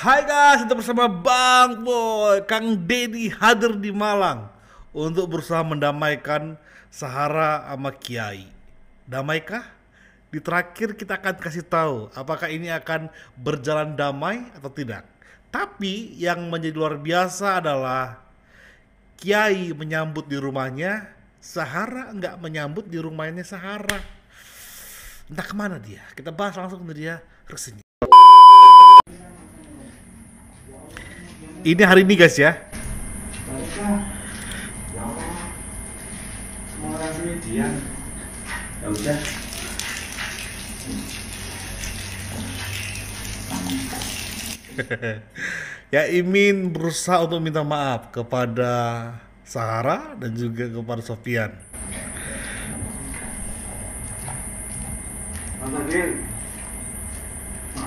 Hai guys, kita bersama Bang Boy, Kang Deddy hadir di Malang untuk berusaha mendamaikan Sahara sama Kiai. Damaikah? Di terakhir kita akan kasih tahu apakah ini akan berjalan damai atau tidak. Tapi yang menjadi luar biasa adalah Kiai menyambut di rumahnya, Sahara nggak menyambut di rumahnya Sahara. Entah kemana dia. Kita bahas langsung ke dia resmi. Ini hari ini guys ya. Ya Imin berusaha untuk minta maaf kepada Sahara dan juga kepada Sofian. Maaf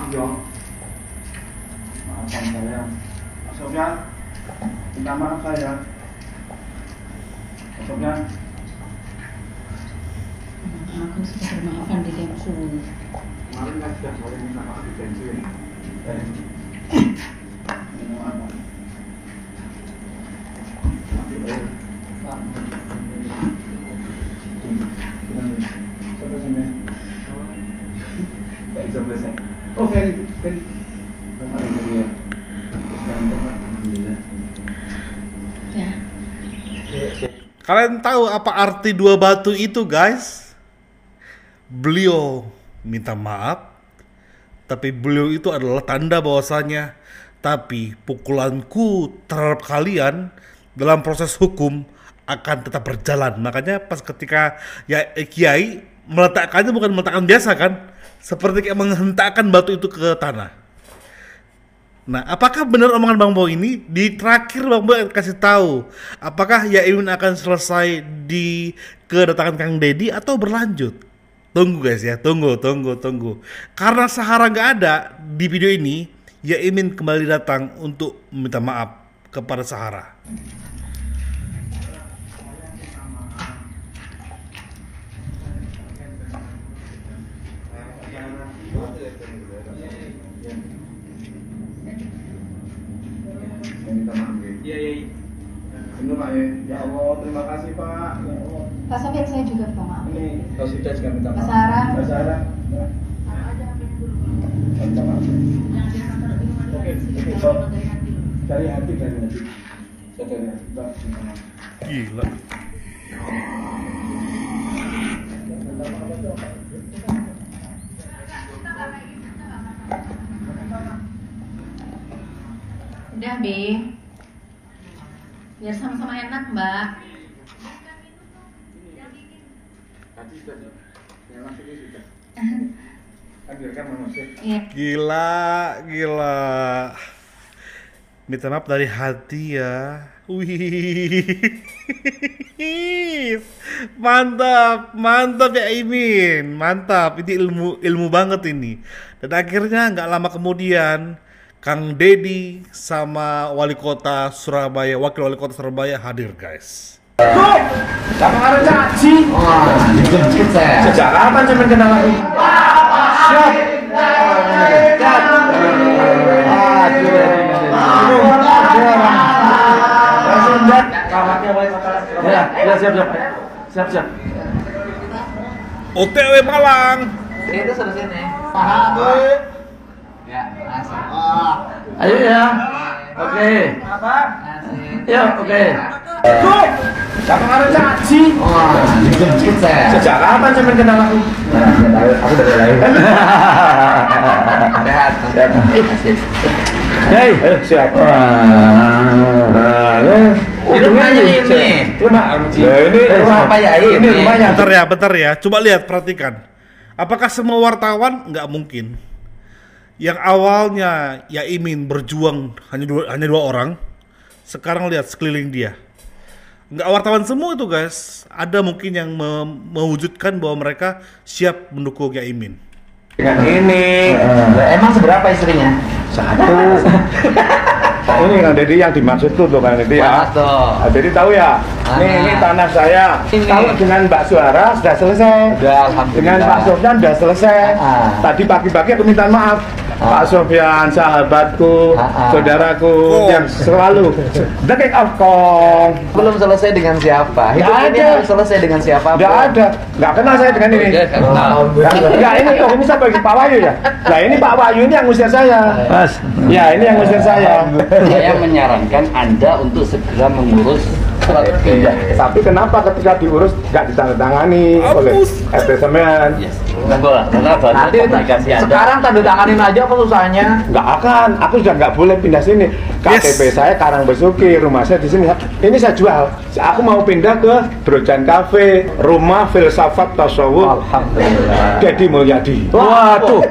dong. Maafkan saya. Sofian, minta maaf saya. Sofian. Aku sudah bermaafkan diriku. Kemarin kan sudah saling minta maaf di bensin. Kalian tahu apa arti dua batu itu guys? Beliau minta maaf, tapi beliau itu adalah tanda bahwasanya tapi pukulanku terhadap kalian dalam proses hukum akan tetap berjalan. Makanya pas ketika ya Kiai meletakkannya bukan meletakkan biasa kan, seperti kayak menghentakkan batu itu ke tanah. Nah, apakah benar omongan Bang Boy ini? Di terakhir Bang Boy akan kasih tahu apakah Yaimin akan selesai di kedatangan Kang Deddy atau berlanjut. Tunggu guys ya, tunggu. Karena Sahara nggak ada di video ini, Yaimin kembali datang untuk meminta maaf kepada Sahara. Iya. Ini Pak ya Allah, terima kasih Pak. Ya Allah. Pak Sofian, saya juga minta maaf. Ini Pak Sida juga minta maaf. Pak Sarah. Pak Sarah. Minta maaf. Oke, Pak. Dari hati. Saya dari hati, Pak. Minta maaf. Gila. Udah, Be. Biar sama-sama enak, Mbak. Tadi sudah. Yang masuk ini sudah. Kan direkam masuk. Iya. Gila. Minta maaf dari hati ya. Wih. Mantap ya Imin. Mantap. Ini ilmu banget ini. Dan akhirnya nggak lama kemudian Kang Deddy sama wakil wali kota Surabaya hadir guys. Kamu harus caci. Wah, dijemput saya. Sejak kapan saya kenal aku? Siap. Siap. OTW Malang. Itu sudah sini. Paham, Bu. Ya, asik. Ayo ya. Oke. Ya, oke. Kamu harus caci. Wah, dijemput saya. Sejak kapan saya kenal aku? Aku dari lahir. Sehat. Asik. Hei, siap. Ini rumahnya ini. Ini Rumah Pak Yai. Ini rumahnya. Bentar ya. Coba lihat, perhatikan. Apakah semua wartawan? Nggak mungkin. Yang awalnya Yaimin berjuang hanya dua orang, sekarang lihat sekeliling dia. Nggak wartawan semua itu guys. Ada mungkin yang mewujudkan bahwa mereka siap mendukung Yaimin. Dengan ini. Emang seberapa istrinya? Satu. Ini Kang Deddy yang dimaksud tuh Kang Deddy ya. Tuh. Jadi tahu ya. Ini tanah saya. Ini. Kalau dengan Mbak Suara sudah selesai. Udah, alhamdulillah. Dengan Pak Sofyan sudah selesai. Ah. Tadi pagi-pagi aku minta maaf. Pak Sofyan, sahabatku, saudaraku yang selalu the king of Kong. Belum selesai dengan siapa? Nggak Hidup ini ada. harus selesai dengan siapa? Nggak ada, nggak kenal saya dengan ini. Nggak, ini saya bagi Pak Wahyu ya. Nah ini Pak Wahyu ini yang ngusir saya. Mas, Ya ini yang ngusir saya. Saya menyarankan Anda untuk segera mengurus surat pindah. Tapi kenapa ketika diurus nggak ditandatangani oleh RT Semen? Yes. Monggo lah, karena baru Nanti komunikasi Anda. sekarang tanda tanganin aja apa susahnya? Nggak akan, aku sudah nggak boleh pindah sini. KTP saya Karangbesuki, rumah saya di sini. Ini saya jual. Aku mau pindah ke Brojan Cafe, rumah filsafat tasawuf. Alhamdulillah. Dedi Mulyadi. Waduh.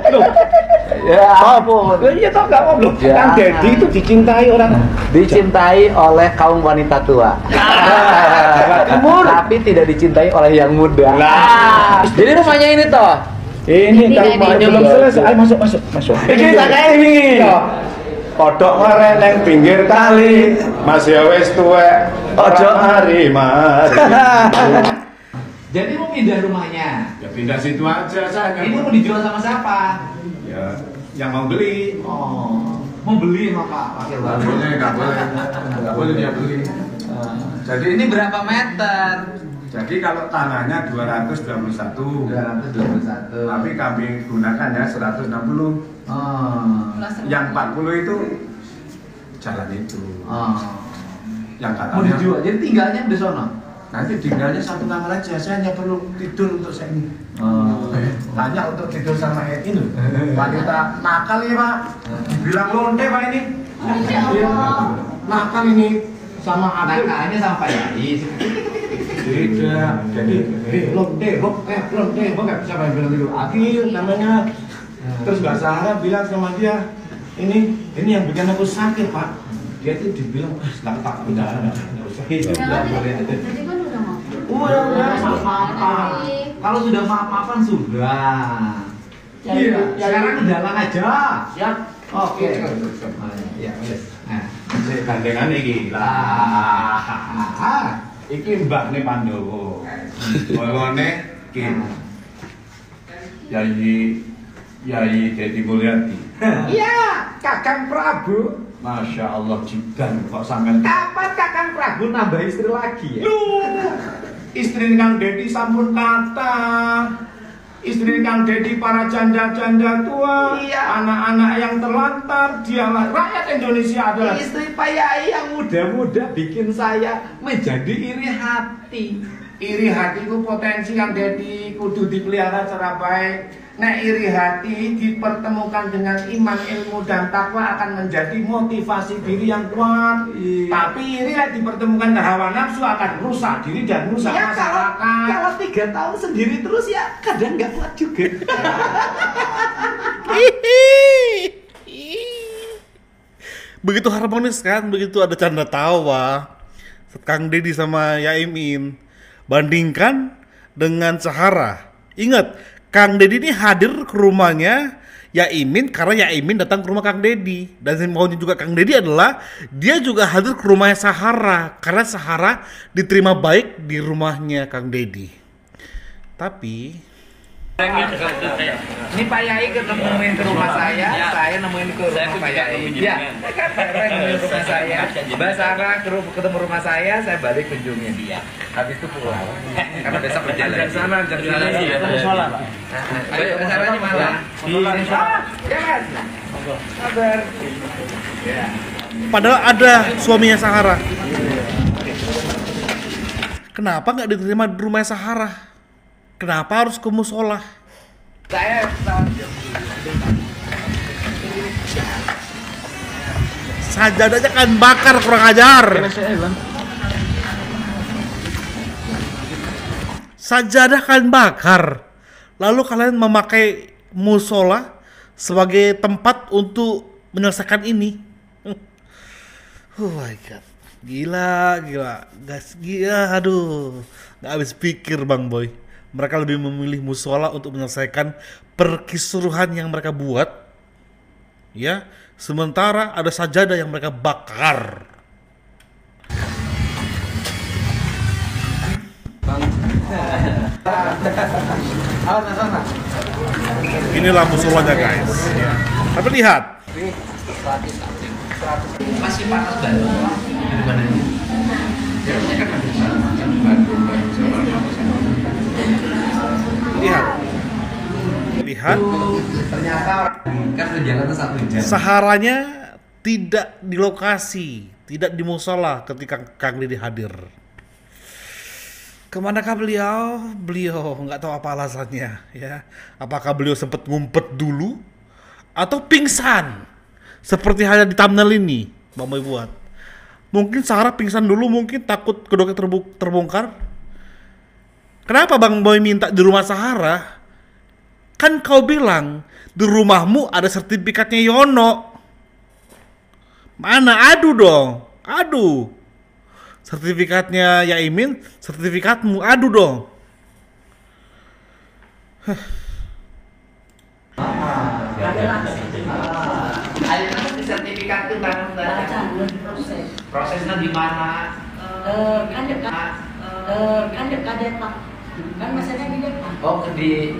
Ya ampun. Iya toh nggak mau belum. Kan Dedi itu dicintai orang. Dicintai oleh kaum wanita tua. Tapi tidak dicintai oleh yang muda. Nah. Jadi rumahnya ini toh. Ini kalau Ini rumahnya belum selesai. Ayo masuk. Ini tak kayak ini. Kodok ngaren yang pinggir kali, Mas ya wis tuwek. Ojo mari. Jadi mau pindah rumahnya. Ya pindah situ aja saya. Ini mau dijual sama siapa? Ya yang mau beli. Oh, mau beli sama Pak Wakil Baru. Nggak boleh dia beli. Jadi Ini berapa meter? Jadi kalau tanahnya 221, 221. tapi kami gunakan ya 160. Oh. Yang 40 itu jalan itu. Oh. Yang Mau katanya dijual. Jadi tinggalnya di sono. nanti tinggalnya satu kamar aja. Saya hanya perlu tidur untuk saya ini. Oh. Tanya untuk tidur sama ini loh. Wanita nakal ya Pak. Bilang lonte Pak ini. Iya. Nakal ini sama adik. Nakalnya sama Pak Yai. Tidak. Jadi lonte, nggak bisa bilang gitu. Akil namanya. Terus Mbak Sahara bilang sama dia, ini yang bikin aku sakit Pak. Dia itu dibilang, nggak tak udah usah hidup, nggak boleh ada. Tadi kan udah ngomong. Udah maaf-maafan. Kalau sudah maaf-maafan sudah. Iya. Sekarang jalan aja. Siap. Oke. Ya, wes. Nah, Gandengan iki lah. Iki Mbak ne Pandowo. Olone ki. Yai Dedi Mulyadi. iya, Kakang Prabu. Masya Allah jidan kok sampean. Kapan Kakang Prabu nambah istri lagi ya? Istri Kang Dedi sampun kata. Istri Kang Dedi para janda-janda tua, Iya. anak-anak yang terlantar, dialah rakyat Indonesia adalah Istri Pak Yai yang muda-muda bikin saya menjadi iri hati. iri hatiku potensi Kang Dedi kudu dipelihara secara baik. Nek iri hati dipertemukan dengan iman, ilmu dan takwa akan menjadi motivasi diri yang kuat. Iya. Tapi iri lah dipertemukan dengan hawa nafsu akan rusak diri dan rusak Ya masyarakat. kalau 3 tahun sendiri terus ya kadang nggak kuat juga. Begitu harmonis kan, begitu ada canda tawa Kang Dedi sama Yaimin. Bandingkan dengan Sahara. Ingat, Kang Dedi ini hadir ke rumahnya Yaimin karena Yaimin datang ke rumah Kang Dedi. Dan maunya juga Kang Dedi adalah dia juga hadir ke rumahnya Sahara karena Sahara diterima baik di rumahnya Kang Dedi. Tapi Ini Pak Yai nemuin ke rumah saya nemuin ke rumah Pak Yai. Ya, kan Pak Yai nemuin ke rumah saya. Mbak Sarah ketemu rumah saya balik kunjungin. Habis itu pulang. Karena besok kerja lagi. Jam sana, jam sini. sholat Pak. Ayo, Sarah di mana? Ya Mas. Sabar. Ya. padahal ada suaminya Sahara. Kenapa nggak diterima di rumahnya Sahara? Kenapa harus ke musola? Saya Sajadahnya kan bakar, kurang ajar. Sajadah kan bakar. Lalu kalian memakai musola sebagai tempat untuk menyelesaikan ini. Oh my god. Gila. Guys, gila, aduh. Nggak habis pikir Bang Boy. Mereka lebih memilih musola untuk menyelesaikan perkisruhan yang mereka buat. Ya, sementara ada sajadah yang mereka bakar. Inilah musolanya guys. Ya. Tapi lihat, Masih panas banget. Dari mana ini? Ya kan ada Bandung. lihat, Ternyata kan udah jalan tuh 1 jam. saharanya tidak di lokasi, tidak di musola ketika Kang Deddy hadir. Kemanakah beliau? Beliau nggak tahu apa alasannya, ya. Apakah beliau sempat ngumpet dulu atau pingsan? Seperti halnya di thumbnail ini, Bang Boy buat. Mungkin Sarah pingsan dulu, mungkin takut kedoknya terbongkar. Kenapa Bang Boy minta di rumah Sarah? Kan kau bilang di rumahmu ada sertifikatnya Yono. Mana? Adu dong, adu. Sertifikatnya Yaimin, sertifikatmu, adu dong. Ada sertifikat tuh kan prosesnya di mana? Kan dekat Depok. Kan masalahnya di Depok. Oh, di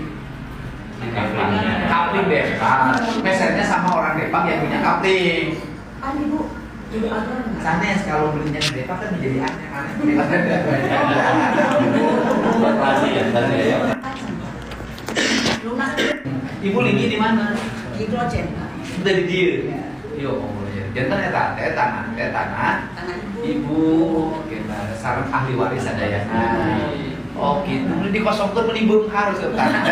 kapling Depok. Pesennya sama orang Depok yang punya kapling. Kan Ibu jadi orang. Sanes kalau belinya di Depok kan menjadi aneh-aneh. Lunas Ibu lagi di mana? di Klojen. Udah di dia. Yo, jantan tanah Tanah Ibu. ibu, kita sarang ahli waris ada ya. Oh gitu, di kosongkan menimbun harus ke tanah.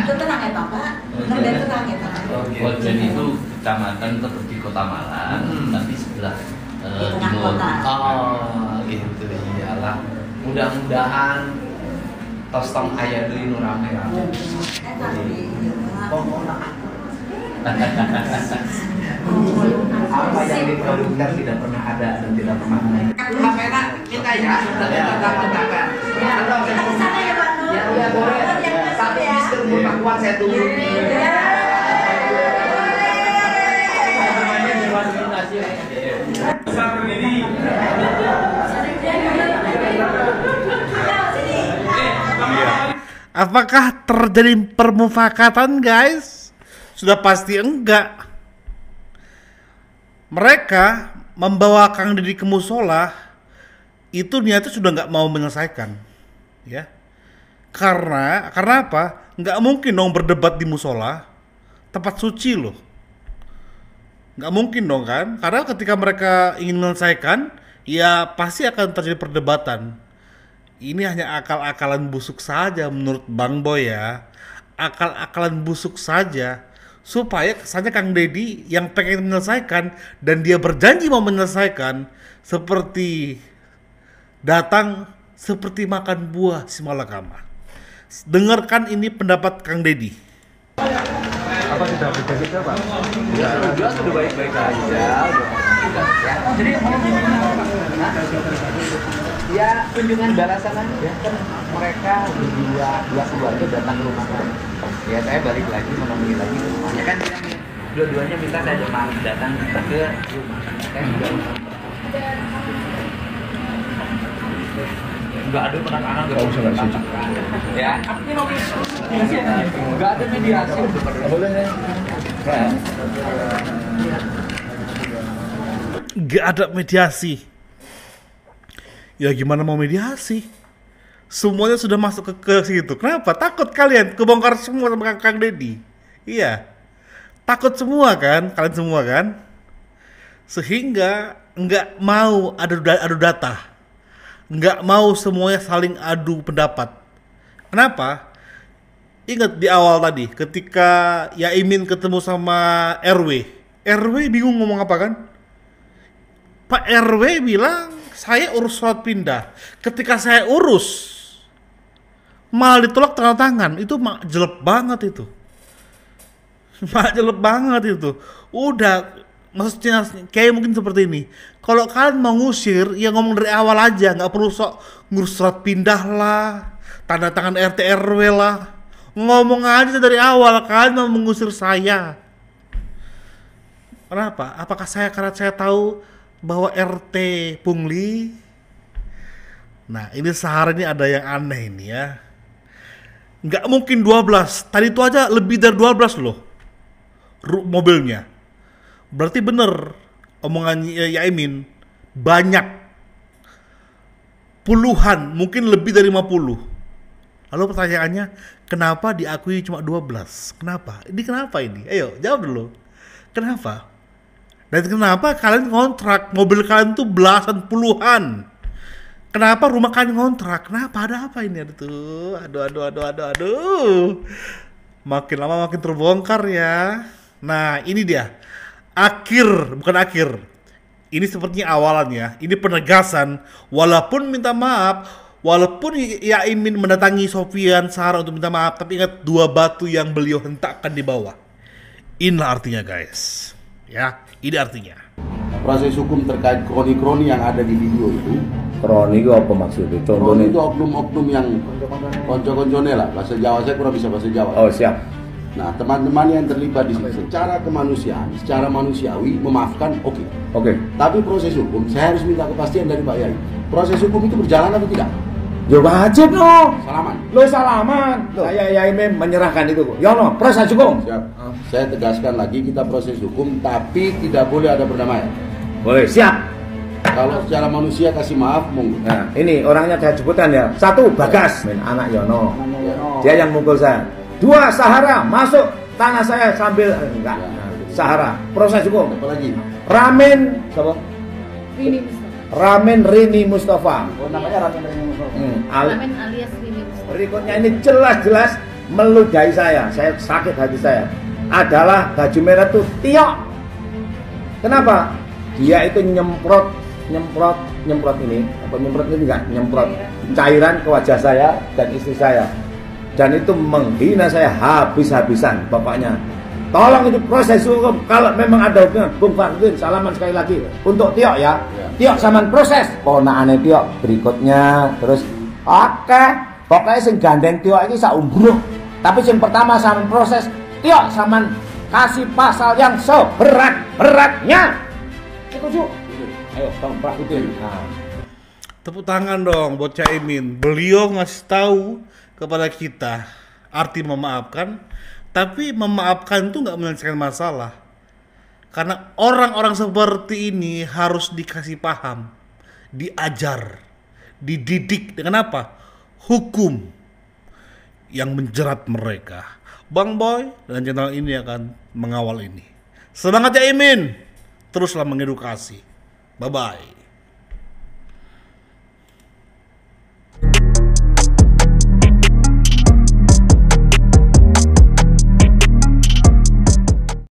Itu tenang ya Bapak. Benar tenang ya Pak. Klojen itu kecamatan tetap di Kota Malang, tapi sebelah Di tengah kota. Oh gitu, iyalah. Mudah-mudahan tos tong ayah deui nu rame-rame. Apa yang diproduksi tidak pernah ada dan tidak pernah ada. Kamera minta ya, tangan. Ya boleh. Tapi Mister Mutakuan saya tunggu. Apakah terjadi permufakatan, guys? Sudah pasti enggak. Mereka membawa Kang Deddy ke musola itu niatnya sudah nggak mau menyelesaikan, ya. Karena apa? Nggak mungkin dong berdebat di musola, tempat suci loh. Nggak mungkin dong kan? Karena ketika mereka ingin menyelesaikan, ya pasti akan terjadi perdebatan. Ini hanya akal-akalan busuk saja menurut Bang Boy ya. Akal-akalan busuk saja supaya kesannya Kang Deddy yang pengen menyelesaikan dan dia berjanji mau menyelesaikan seperti datang seperti makan buah si malakama. Dengarkan ini pendapat Kang Deddy. Apa sudah beda-beda Pak? Sudah baik-baik aja. Jadi ya kunjungan balasan aja kan mereka dua keluarga datang ke rumah saya. Ya saya balik lagi menemui lagi ke rumahnya kan dua-duanya minta saya datang ke rumah. Saya juga nggak ada penekanan nggak usah ya nggak ada mediasi boleh Nggak ada mediasi. Ya gimana mau mediasi? Semuanya sudah masuk ke situ. Kenapa? Takut kalian kebongkar semua sama Kang Deddy. Iya. Takut semua kan? Kalian semua kan? Sehingga nggak mau adu data. Nggak mau semuanya saling adu pendapat. Kenapa? Ingat di awal tadi ketika Yaimin ketemu sama RW. RW bingung ngomong apa kan? Pak RW bilang saya urus surat pindah. Ketika saya urus malah ditolak tanda tangan. Itu mak jelek banget itu. Mak jelek banget itu. Udah maksudnya kayak mungkin seperti ini. Kalau kalian mau ngusir ya ngomong dari awal aja, nggak perlu sok ngurus surat pindah lah, tanda tangan RT RW lah. Ngomong aja dari awal kalian mau mengusir saya. Kenapa? Apakah karena saya tahu bahwa RT pungli? Nah ini sehari ini ada yang aneh ini ya. Nggak mungkin 12. Tadi itu aja lebih dari 12 loh. mobilnya. Berarti bener omongan Yaimin, banyak, puluhan, mungkin lebih dari 50. Lalu pertanyaannya, kenapa diakui cuma 12? Kenapa? Ini kenapa ini? Ayo, jawab dulu. Kenapa? Dan kenapa kalian ngontrak? Mobil kalian tuh belasan puluhan. Kenapa rumah kalian ngontrak? Kenapa? Ada apa ini? Aduh. Makin lama makin terbongkar ya. Nah, ini dia. Bukan akhir. Ini sepertinya awalan ya. Ini penegasan. Walaupun minta maaf, walaupun Yaimin mendatangi Sofyan Sarah untuk minta maaf, tapi ingat 2 batu yang beliau hentakkan di bawah. Inilah artinya guys. Ya, ini artinya. Proses hukum terkait kroni-kroni yang ada di video itu. Kroni itu apa maksudnya? Kroni Contohnya? itu oknum-oknum yang konco-koncone lah. Bahasa Jawa saya kurang bisa bahasa Jawa. Oh siap. Nah, teman-teman yang terlibat di sini secara kemanusiaan, secara manusiawi memaafkan, oke. Oke. Tapi proses hukum, saya harus minta kepastian dari Pak Yai. Proses hukum itu berjalan atau tidak? Ya wajib no. Salaman. Lo salaman. Saya Yaimin menyerahkan itu. Ya no, proses hukum. Siap. Saya tegaskan lagi, kita proses hukum, tapi tidak boleh ada perdamaian. Boleh, siap. Kalau secara manusia kasih maaf, monggo. Nah, ini orangnya saya sebutkan ya. 1, Bagas, anak Yono. Dia yang mukul saya. 2, Sahara masuk tanah saya sambil enggak. Sahara, proses hukum. Apa lagi? Ramen, siapa? Ramen Rini Mustafa. Oh, namanya Ramen Rini Mustafa. Ramen alias Rini Mustafa. Berikutnya ini jelas-jelas meludahi saya sakit hati saya. Adalah baju merah tuh Tio. Kenapa? Dia itu nyemprot ini, apa nyemprot ini enggak? Nyemprot cairan ke wajah saya dan istri saya. Dan itu menghina saya habis-habisan pokoknya. Tolong itu proses hukum. Kalau memang ada hubungan, Bung Fardin, salaman sekali lagi untuk Tio ya. Tio saman proses. Ponakane Tio berikutnya terus oke. Pokoknya sing gandeng Tio ini saumbruk. Tapi yang pertama saman proses Tio saman kasih pasal yang seberat-beratnya. Setuju? Ayo, Bang Fardin. Nah. Tepuk tangan dong buat Caimin. Beliau ngasih tahu kepada kita arti memaafkan, tapi memaafkan itu nggak menyelesaikan masalah. Karena orang-orang seperti ini harus dikasih paham, diajar, dididik dengan apa? Hukum yang menjerat mereka. Bang Boy dan channel ini akan mengawal ini. Semangat Caimin, teruslah mengedukasi. Bye-bye.